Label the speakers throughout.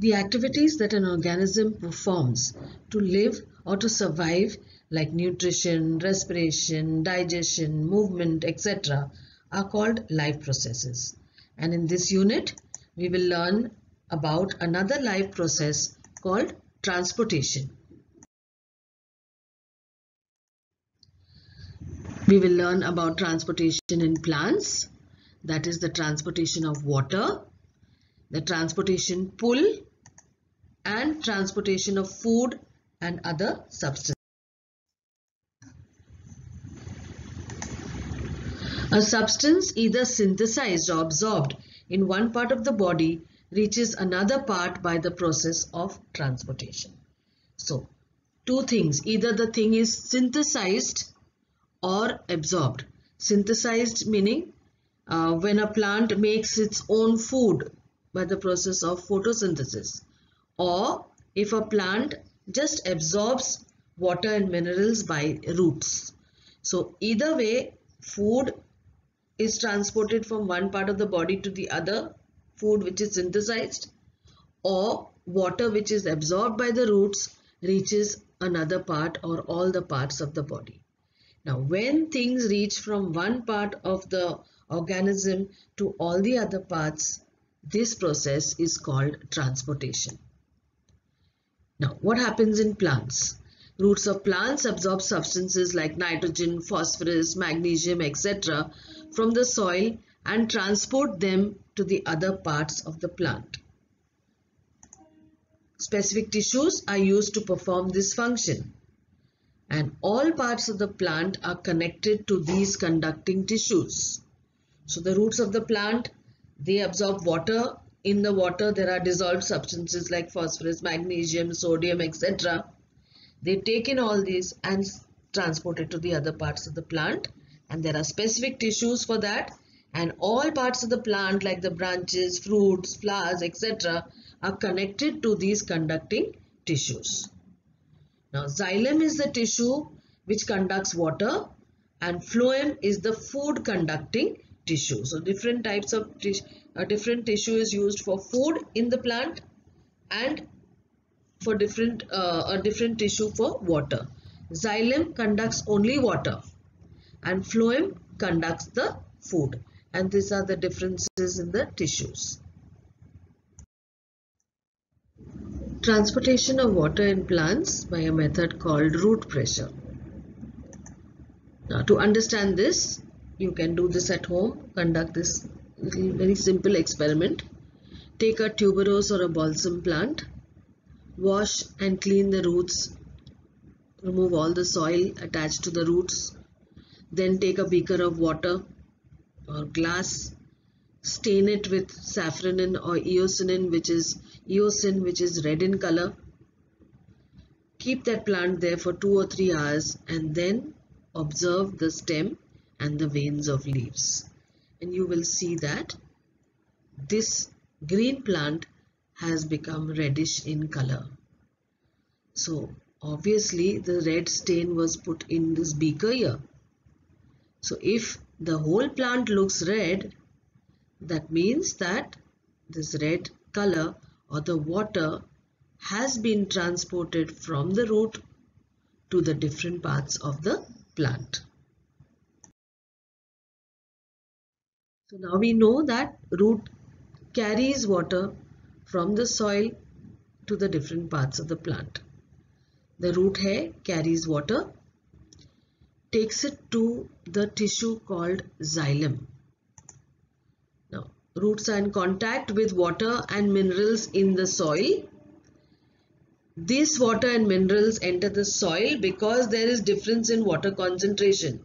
Speaker 1: The activities that an organism performs to live or to survive, like nutrition, respiration, digestion, movement, etc., are called life processes. And in this unit, we will learn about another life process called transportation. We will learn about transportation in plants, that is the transportation of water, the transportation pull, and transportation of food and other substances. A substance either synthesized or absorbed in one part of the body reaches another part by the process of transportation. So, two things, either the thing is synthesized or absorbed. Synthesized meaning when a plant makes its own food by the process of photosynthesis, or if a plant just absorbs water and minerals by roots. So either way, food is transported from one part of the body to the other, food which is synthesized, or water which is absorbed by the roots reaches another part or all the parts of the body. Now, when things reach from one part of the organism to all the other parts, this process is called transportation. Now, what happens in plants? Roots of plants absorb substances like nitrogen, phosphorus, magnesium, etc. from the soil and transport them to the other parts of the plant. Specific tissues are used to perform this function, and all parts of the plant are connected to these conducting tissues. So the roots of the plant, they absorb water. In the water, there are dissolved substances like phosphorus, magnesium, sodium, etc. They take in all these and transport it to the other parts of the plant, and there are specific tissues for that, and all parts of the plant like the branches, fruits, flowers, etc. are connected to these conducting tissues. Now, xylem is the tissue which conducts water, and phloem is the food conducting tissue. So different types of different tissue is used for food in the plant, and for different tissue for water. Xylem conducts only water and phloem conducts the food, and these are the differences in the tissues. Transportation of water in plants by a method called root pressure. Now, to understand this, you can do this at home. Conduct this very simple experiment. Take a tuberose or a balsam plant. Wash and clean the roots. Remove all the soil attached to the roots. Then take a beaker of water or glass. Stain it with safranin or eosin, which is red in color. Keep that plant there for 2 or 3 hours and then observe the stem and the veins of leaves. And you will see that this green plant has become reddish in color. So obviously the red stain was put in this beaker here. So if the whole plant looks red, that means that this red color or the water has been transported from the root to the different parts of the plant. So now we know that root carries water from the soil to the different parts of the plant. The root hair carries water, takes it to the tissue called xylem. Now, roots are in contact with water and minerals in the soil. These water and minerals enter the soil because there is difference in water concentration.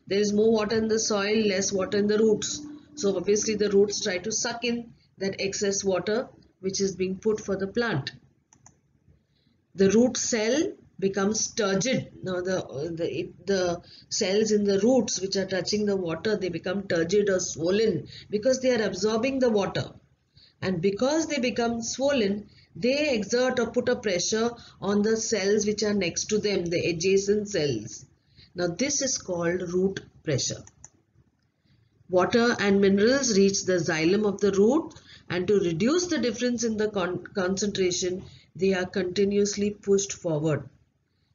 Speaker 1: There is more water in the soil, less water in the roots. So obviously the roots try to suck in that excess water which is being put for the plant. The root cell becomes turgid. Now the cells in the roots which are touching the water, they become turgid or swollen because they are absorbing the water. And because they become swollen, they exert or put a pressure on the cells which are next to them, the adjacent cells. Now this is called root pressure. Water and minerals reach the xylem of the root and to reduce the difference in the concentration, they are continuously pushed forward.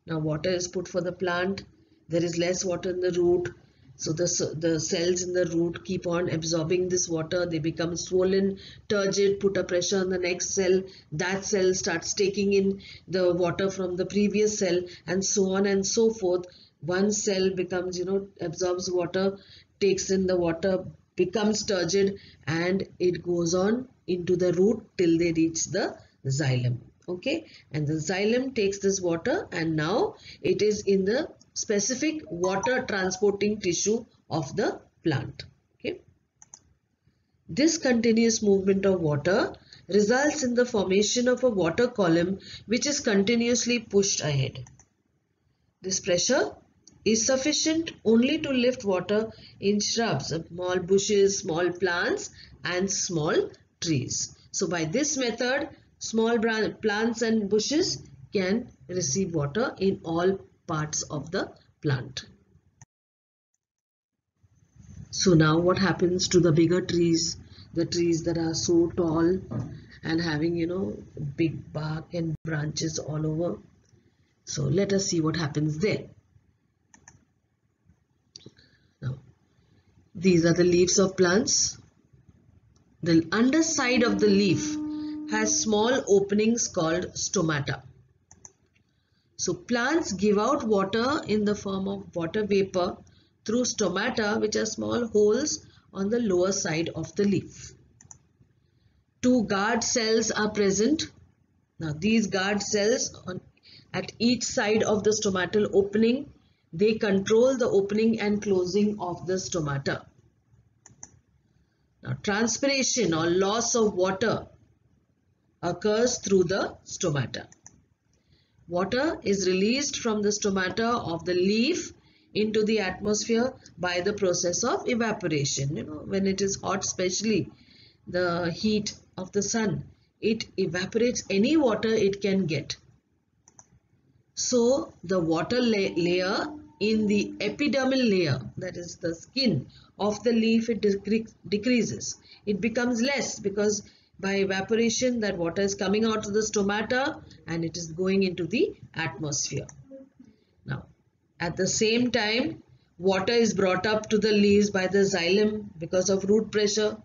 Speaker 1: Now water is put for the plant, there is less water in the root, so the cells in the root keep on absorbing this water, they become swollen, turgid, put a pressure on the next cell, that cell starts taking in the water from the previous cell, and so on and so forth. One cell becomes, absorbs water, takes in the water, becomes turgid, and it goes on into the root till they reach the xylem. Okay, and the xylem takes this water and now it is in the specific water transporting tissue of the plant. Okay, this continuous movement of water results in the formation of a water column which is continuously pushed ahead. This pressure is sufficient only to lift water in shrubs, small bushes, small plants and small trees. So by this method, small plants and bushes can receive water in all parts of the plant. So now what happens to the bigger trees, the trees that are so tall and having, big bark and branches all over? So let us see what happens there. Now, these are the leaves of plants. The underside of the leaf has small openings called stomata. So plants give out water in the form of water vapor through stomata, which are small holes on the lower side of the leaf. Two guard cells are present. Now these guard cells at each side of the stomatal opening, they control the opening and closing of the stomata. Now transpiration or loss of water occurs through the stomata. Water is released from the stomata of the leaf into the atmosphere by the process of evaporation. When it is hot, especially the heat of the sun, it evaporates any water it can get. So the water layer in the epidermal layer, that is the skin of the leaf, it decreases. It becomes less because by evaporation that water is coming out of the stomata and it is going into the atmosphere. Now at the same time, water is brought up to the leaves by the xylem because of root pressure,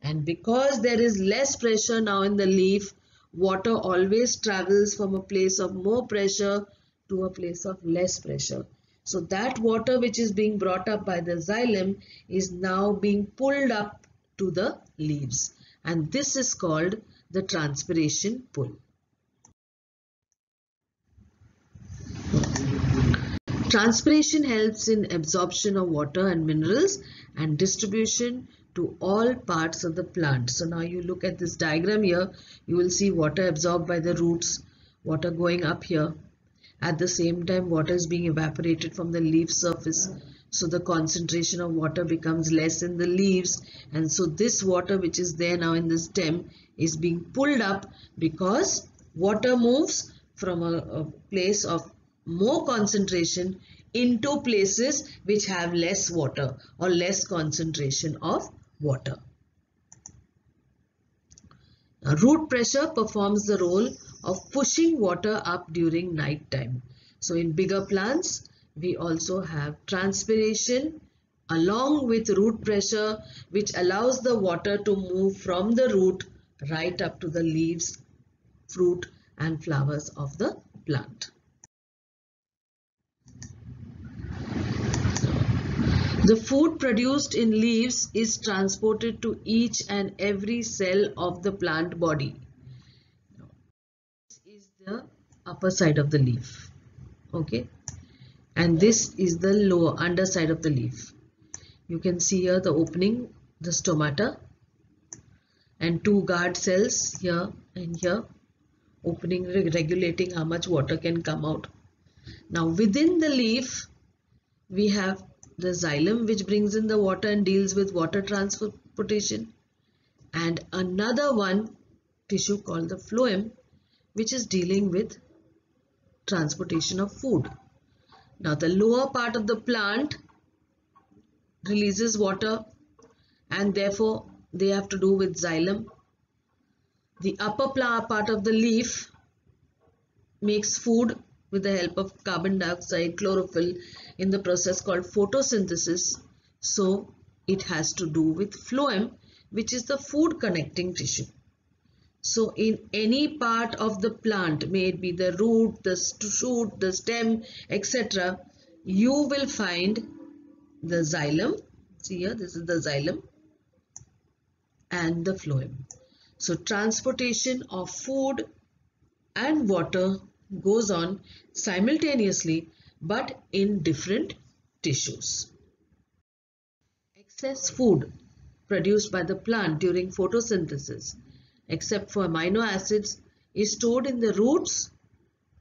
Speaker 1: and because there is less pressure now in the leaf, water always travels from a place of more pressure to a place of less pressure. So that water which is being brought up by the xylem is now being pulled up to the leaves, and this is called the transpiration pull. Transpiration helps in absorption of water and minerals and distribution to all parts of the plant. So now you look at this diagram here, you will see water absorbed by the roots, water going up here. At the same time, water is being evaporated from the leaf surface. So the concentration of water becomes less in the leaves, and so this water which is there now in the stem is being pulled up because water moves from a place of more concentration into places which have less water or less concentration of water. Now, root pressure performs the role of pushing water up during night time. So in bigger plants, we also have transpiration along with root pressure, which allows the water to move from the root right up to the leaves, fruit and flowers of the plant. The food produced in leaves is transported to each and every cell of the plant body. This is the upper side of the leaf. Okay. And this is the lower underside of the leaf. You can see here the opening, the stomata, and two guard cells here and here, opening, regulating how much water can come out. Now within the leaf, we have the xylem, which brings in the water and deals with water transportation, and another one tissue called the phloem, which is dealing with transportation of food. Now the lower part of the plant releases water and therefore they have to do with xylem, The upper part of the leaf makes food with the help of carbon dioxide, chlorophyll in the process called photosynthesis. So it has to do with phloem, which is the food connecting tissue. So in any part of the plant, may it be the root, the shoot, the stem, etc., you will find the xylem. See here, this is the xylem and the phloem. So transportation of food and water goes on simultaneously but in different tissues. Excess food produced by the plant during photosynthesis, except for amino acids, is stored in the roots,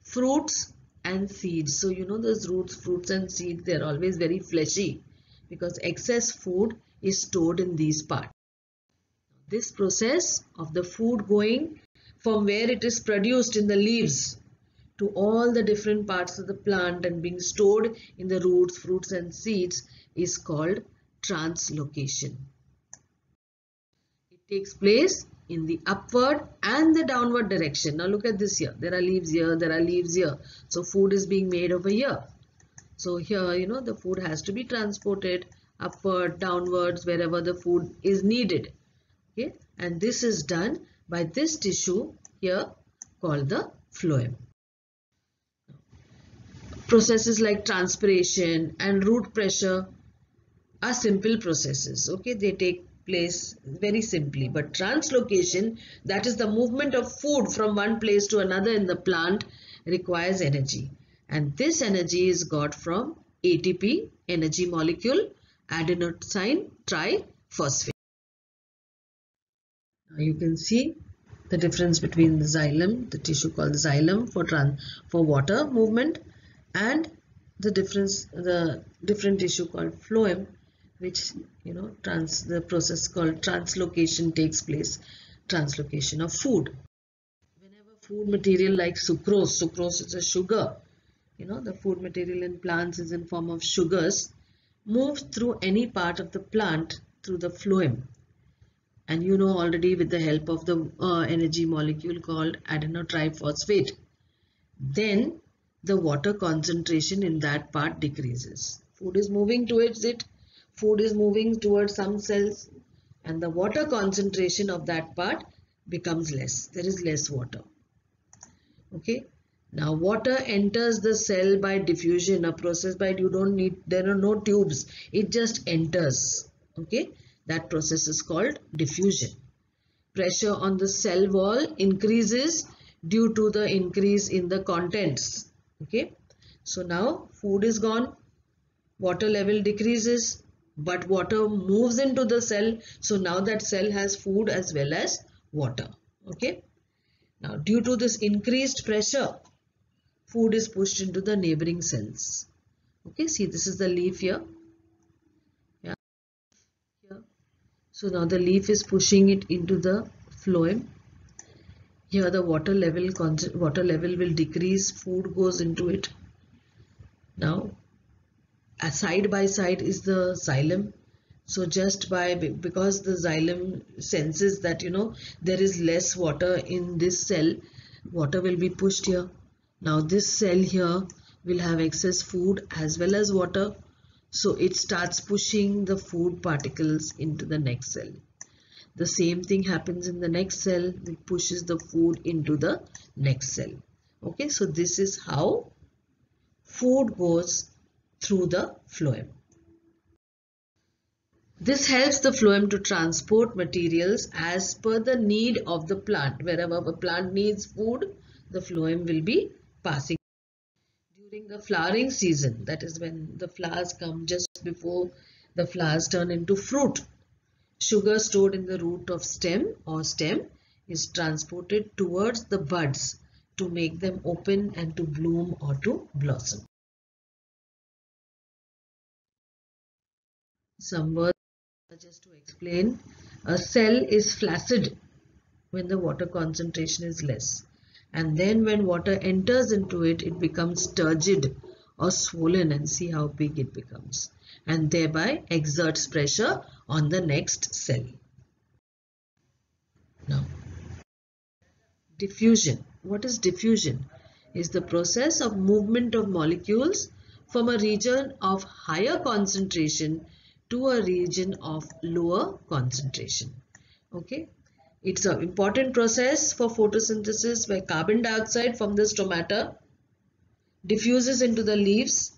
Speaker 1: fruits and seeds. So you know those roots, fruits and seeds, they are always very fleshy because excess food is stored in these parts. This process of the food going from where it is produced in the leaves to all the different parts of the plant and being stored in the roots, fruits and seeds is called translocation. It takes place in the upward and the downward direction. Now look at this here. There are leaves here, there are leaves here. So food is being made over here. So here, you know, the food has to be transported upward, downwards, wherever the food is needed. Okay, and this is done by this tissue here called the phloem. Processes like transpiration and root pressure are simple processes. Okay, they take place very simply, but translocation, that is the movement of food from one place to another in the plant, requires energy, and this energy is got from ATP, energy molecule, adenosine triphosphate. Now you can see the difference between the xylem, the tissue called xylem for water movement, and the different tissue called phloem, which the process called translocation takes place, translocation of food. Whenever food material like sucrose is a sugar, the food material in plants is in form of sugars, moves through any part of the plant through the phloem. And you know already with the help of the energy molecule called adenotriphosphate, then the water concentration in that part decreases. Food is moving towards it, food is moving towards some cells, and the water concentration of that part becomes less. There is less water. Okay. Now water enters the cell by diffusion, a process by there are no tubes. It just enters. Okay. That process is called diffusion. Pressure on the cell wall increases due to the increase in the contents. Okay. So now food is gone, water level decreases, but water moves into the cell. So now that cell has food as well as water. Okay. Now due to this increased pressure, food is pushed into the neighboring cells. Okay. See, this is the leaf here. Yeah. Here. So now the leaf is pushing it into the phloem. Here the water level will decrease, food goes into it. Now side by side is the xylem. So just because the xylem senses that there is less water in this cell, water will be pushed here. Now this cell here will have excess food as well as water. So it starts pushing the food particles into the next cell. The same thing happens in the next cell. It pushes the food into the next cell. Okay, so this is how food goes through the phloem. This helps the phloem to transport materials as per the need of the plant. Wherever the plant needs food, the phloem will be passing. During the flowering season, that is when the flowers come, just before the flowers turn into fruit, sugar stored in the root of stem is transported towards the buds to make them open and to bloom or to blossom. Some words just to explain. A cell is flaccid when the water concentration is less, and then when water enters into it, it becomes turgid or swollen, and see how big it becomes, and thereby exerts pressure on the next cell. Now Diffusion. What is diffusion? Is the process of movement of molecules from a region of higher concentration to a region of lower concentration. Okay. It's an important process for photosynthesis where carbon dioxide from the stomata diffuses into the leaves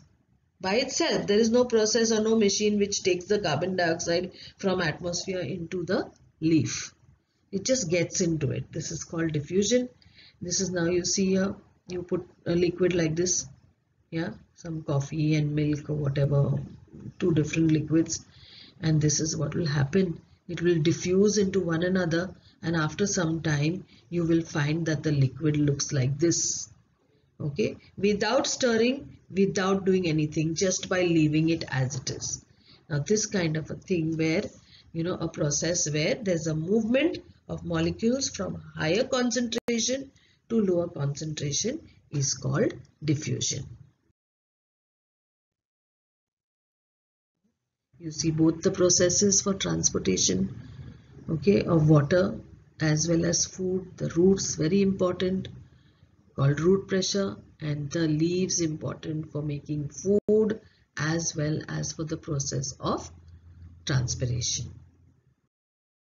Speaker 1: by itself. There is no process or no machine which takes the carbon dioxide from atmosphere into the leaf. It just gets into it. This is called diffusion. This is, now you see here, you put a liquid like this, yeah, some coffee and milk or whatever, two different liquids, and this is what will happen. It will diffuse into one another, and after some time you will find that the liquid looks like this. Okay, without stirring, without doing anything, just by leaving it as it is. Now this kind of a thing where, a process where there's a movement of molecules from higher concentration to lower concentration is called diffusion. You see both the processes for transportation, okay, of water as well as food. The roots very important, called root pressure, and the leaves important for making food as well as for the process of transpiration.